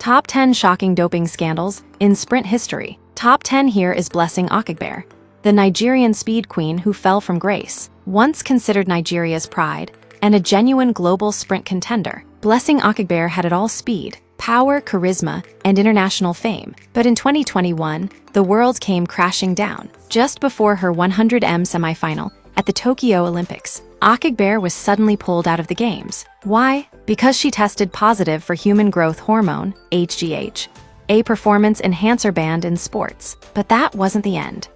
Top 10 Shocking Doping Scandals in Sprint History. Top 10 here is Blessing Okagbare, the Nigerian speed queen who fell from grace. Once considered Nigeria's pride and a genuine global sprint contender, Blessing Okagbare had it all: speed, power, charisma, and international fame. But in 2021, the world came crashing down. Just before her 100m semifinal at the Tokyo Olympics, Okagbare was suddenly pulled out of the games. Why? Because she tested positive for human growth hormone, HGH, a performance enhancer banned in sports. But that wasn't the end.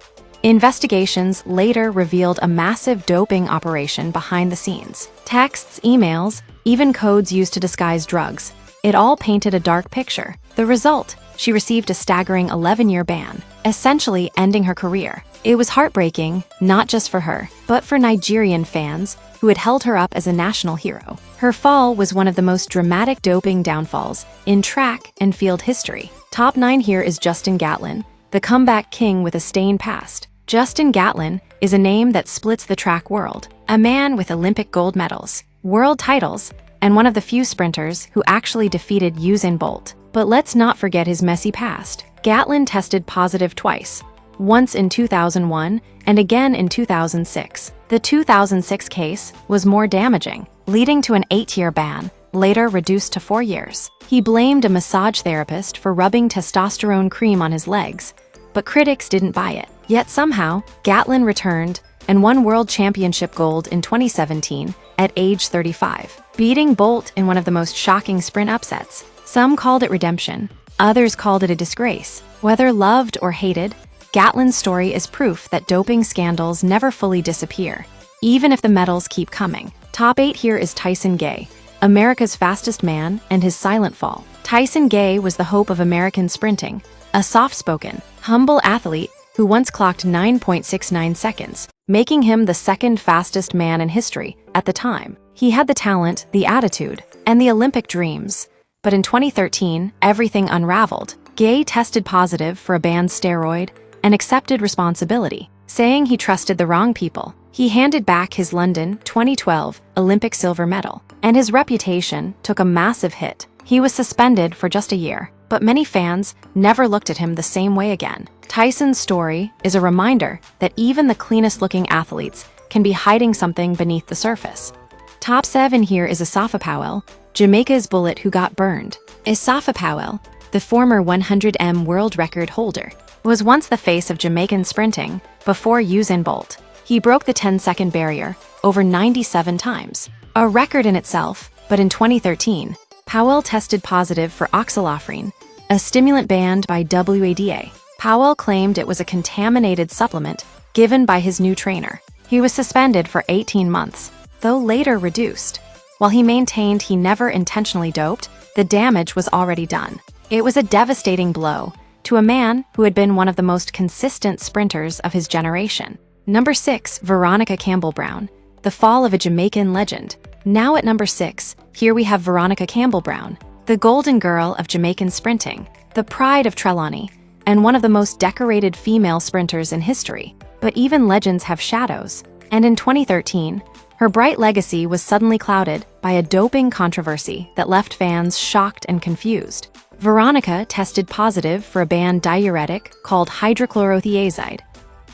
Investigations later revealed a massive doping operation behind the scenes. Texts, emails, even codes used to disguise drugs. It all painted a dark picture. The result? She received a staggering 11-year ban, essentially ending her career. It was heartbreaking, not just for her, but for Nigerian fans who had held her up as a national hero. Her fall was one of the most dramatic doping downfalls in track and field history. Top 9 here is Justin Gatlin, the comeback king with a stained past. Justin Gatlin is a name that splits the track world. A man with Olympic gold medals, world titles, and one of the few sprinters who actually defeated Usain Bolt. But let's not forget his messy past. Gatlin tested positive twice, once in 2001 and again in 2006. The 2006 case was more damaging, leading to an 8-year ban, later reduced to 4 years. He blamed a massage therapist for rubbing testosterone cream on his legs, but critics didn't buy it. Yet somehow, Gatlin returned and won world championship gold in 2017 at age 35, beating Bolt in one of the most shocking sprint upsets. Some called it redemption, others called it a disgrace. Whether loved or hated, Gatlin's story is proof that doping scandals never fully disappear, even if the medals keep coming. Top 8 here is Tyson Gay, America's fastest man, and his silent fall. Tyson Gay was the hope of American sprinting, a soft-spoken, humble athlete who once clocked 9.69 seconds, making him the second fastest man in history at the time. He had the talent, the attitude, and the Olympic dreams. But in 2013, everything unraveled. Gay tested positive for a banned steroid and accepted responsibility, saying he trusted the wrong people. He handed back his London 2012 Olympic silver medal, and his reputation took a massive hit. He was suspended for just a year, but many fans never looked at him the same way again. Tyson's story is a reminder that even the cleanest-looking athletes can be hiding something beneath the surface. Top 7 here is Asafa Powell, Jamaica's bullet who got burned. Asafa Powell, the former 100m world record holder, was once the face of Jamaican sprinting before Usain Bolt. He broke the 10-second barrier over 97 times, a record in itself. But in 2013, Powell tested positive for oxalophrin, a stimulant banned by WADA. Powell claimed it was a contaminated supplement given by his new trainer. He was suspended for 18 months, though later reduced. While he maintained he never intentionally doped, the damage was already done. It was a devastating blow to a man who had been one of the most consistent sprinters of his generation. Number 6, Veronica Campbell-Brown, the fall of a Jamaican legend. Now at number 6, here we have Veronica Campbell-Brown, the golden girl of Jamaican sprinting, the pride of Trelawney, and one of the most decorated female sprinters in history. But even legends have shadows, and in 2013, her bright legacy was suddenly clouded by a doping controversy that left fans shocked and confused. Veronica tested positive for a banned diuretic called hydrochlorothiazide,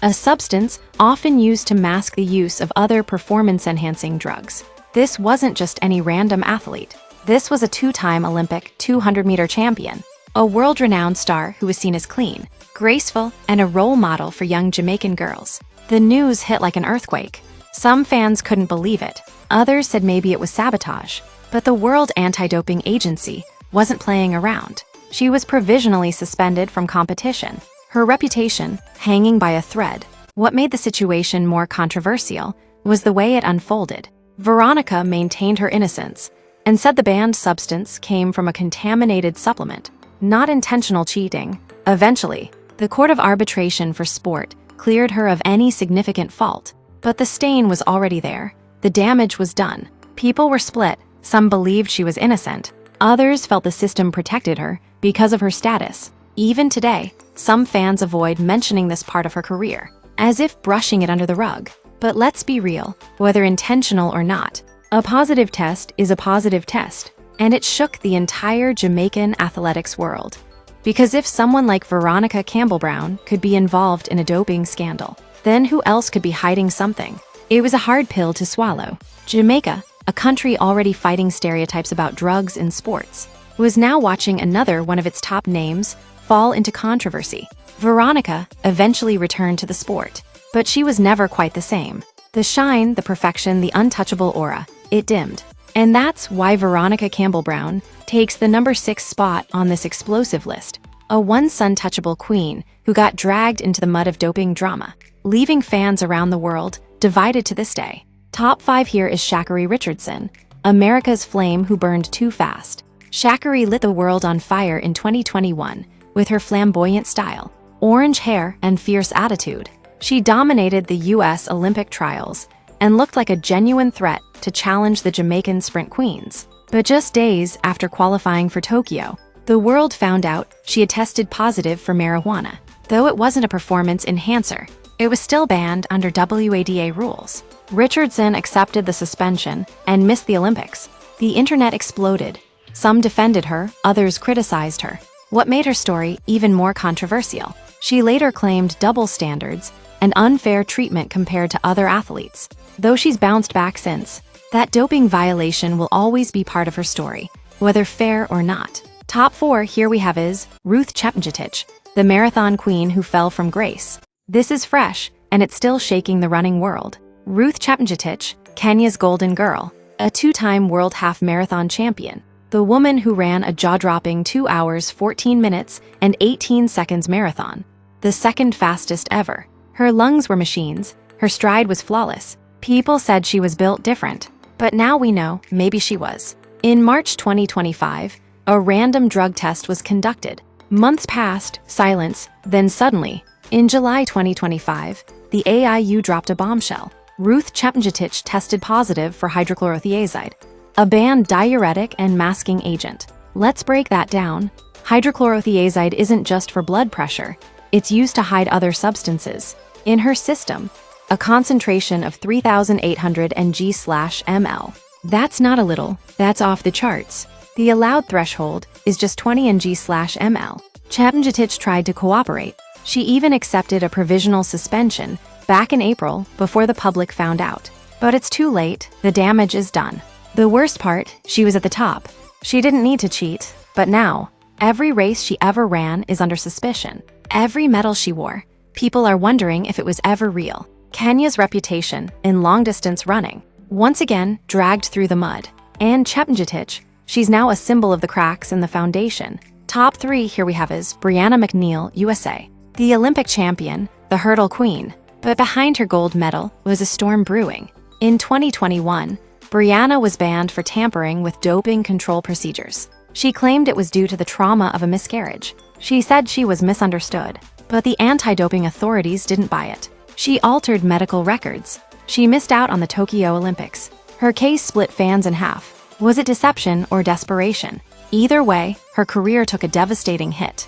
a substance often used to mask the use of other performance-enhancing drugs. This wasn't just any random athlete. This was a 2-time Olympic 200-meter champion, a world-renowned star who was seen as clean, graceful, and a role model for young Jamaican girls. The news hit like an earthquake. Some fans couldn't believe it. Others said maybe it was sabotage. But the World Anti-Doping Agency wasn't playing around. She was provisionally suspended from competition, her reputation hanging by a thread. What made the situation more controversial was the way it unfolded. Veronica maintained her innocence and said the banned substance came from a contaminated supplement, not intentional cheating. Eventually, the Court of Arbitration for Sport cleared her of any significant fault. But the stain was already there. The damage was done. People were split. Some believed she was innocent. Others felt the system protected her because of her status. Even today, some fans avoid mentioning this part of her career, as if brushing it under the rug. But let's be real, whether intentional or not, a positive test is a positive test. and it shook the entire Jamaican athletics world. Because if someone like Veronica Campbell-Brown could be involved in a doping scandal, then who else could be hiding something? It was a hard pill to swallow. Jamaica, a country already fighting stereotypes about drugs in sports, was now watching another one of its top names fall into controversy. Veronica eventually returned to the sport, but she was never quite the same. The shine, the perfection, the untouchable aura, it dimmed. And that's why Veronica Campbell-Brown takes the number 6 spot on this explosive list, a once-untouchable queen who got dragged into the mud of doping drama, leaving fans around the world divided to this day. Top 5 here is Sha'ccarri Richardson, America's flame who burned too fast. Sha'ccarri lit the world on fire in 2021 with her flamboyant style, orange hair, and fierce attitude. She dominated the U.S. Olympic trials and looked like a genuine threat to challenge the Jamaican sprint queens. But just days after qualifying for Tokyo, the world found out she had tested positive for marijuana. Though it wasn't a performance enhancer, it was still banned under WADA rules. Richardson accepted the suspension and missed the Olympics. The internet exploded. Some defended her, others criticized her. What made her story even more controversial? She later claimed double standards and unfair treatment compared to other athletes. Though she's bounced back since, that doping violation will always be part of her story, whether fair or not. Top 4 here we have is Ruth Chepngetich, the marathon queen who fell from grace. This is fresh, and it's still shaking the running world. Ruth Chepngetich, Kenya's golden girl, a 2-time world half marathon champion, the woman who ran a jaw-dropping 2 hours 14 minutes and 18 seconds marathon, the second fastest ever. Her lungs were machines, her stride was flawless. People said she was built different, but now we know maybe she was. In March 2025, a random drug test was conducted. Months passed, silence, then suddenly, in July 2025, the AIU dropped a bombshell. Ruth Chepngetich tested positive for hydrochlorothiazide, a banned diuretic and masking agent. Let's break that down. Hydrochlorothiazide isn't just for blood pressure, it's used to hide other substances. In her system, a concentration of 3,800 ng/ml. That's not a little, that's off the charts. The allowed threshold is just 20 ng/ml. Chepngetich tried to cooperate. She even accepted a provisional suspension back in April before the public found out. But it's too late, the damage is done. The worst part, she was at the top. She didn't need to cheat, but now, every race she ever ran is under suspicion. Every medal she wore, people are wondering if it was ever real. Kenya's reputation in long-distance running, once again dragged through the mud. And Chepngetich, she's now a symbol of the cracks in the foundation. Top 3 here we have is Brianna McNeal, USA, the Olympic champion, the hurdle queen. But behind her gold medal was a storm brewing. In 2021, Brianna was banned for tampering with doping control procedures. She claimed it was due to the trauma of a miscarriage. She said she was misunderstood, but the anti-doping authorities didn't buy it. She altered medical records. She missed out on the Tokyo Olympics. Her case split fans in half. Was it deception or desperation? Either way, her career took a devastating hit.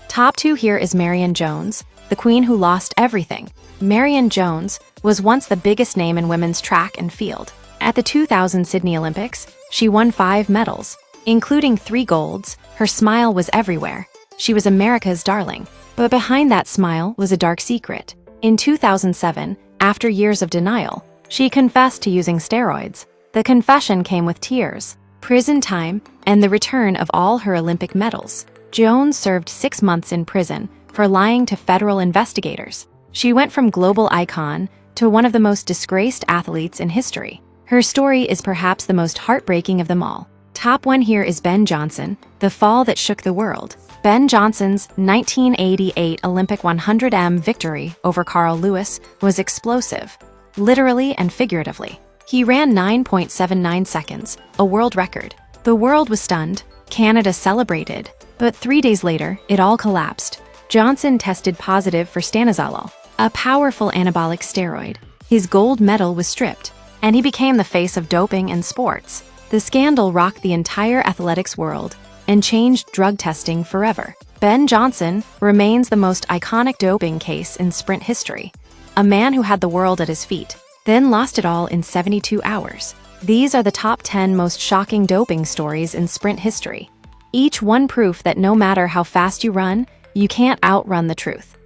Top 2 here is Marion Jones, the queen who lost everything. Marion Jones was once the biggest name in women's track and field. At the 2000 Sydney Olympics, she won 5 medals, including 3 golds. Her smile was everywhere. She was America's darling. But behind that smile was a dark secret. In 2007, after years of denial, she confessed to using steroids. The confession came with tears, prison time, and the return of all her Olympic medals. Jones served 6 months in prison for lying to federal investigators. She went from global icon to one of the most disgraced athletes in history. Her story is perhaps the most heartbreaking of them all. Top 1 here is Ben Johnson, the fall that shook the world. Ben Johnson's 1988 Olympic 100m victory over Carl Lewis was explosive, literally and figuratively. He ran 9.79 seconds, a world record. The world was stunned, Canada celebrated, but 3 days later, it all collapsed. Johnson tested positive for stanozolol, a powerful anabolic steroid. His gold medal was stripped, and he became the face of doping in sports. The scandal rocked the entire athletics world and changed drug testing forever. Ben Johnson remains the most iconic doping case in sprint history. A man who had the world at his feet, then lost it all in 72 hours. These are the top 10 most shocking doping stories in sprint history. Each one proof that no matter how fast you run, you can't outrun the truth.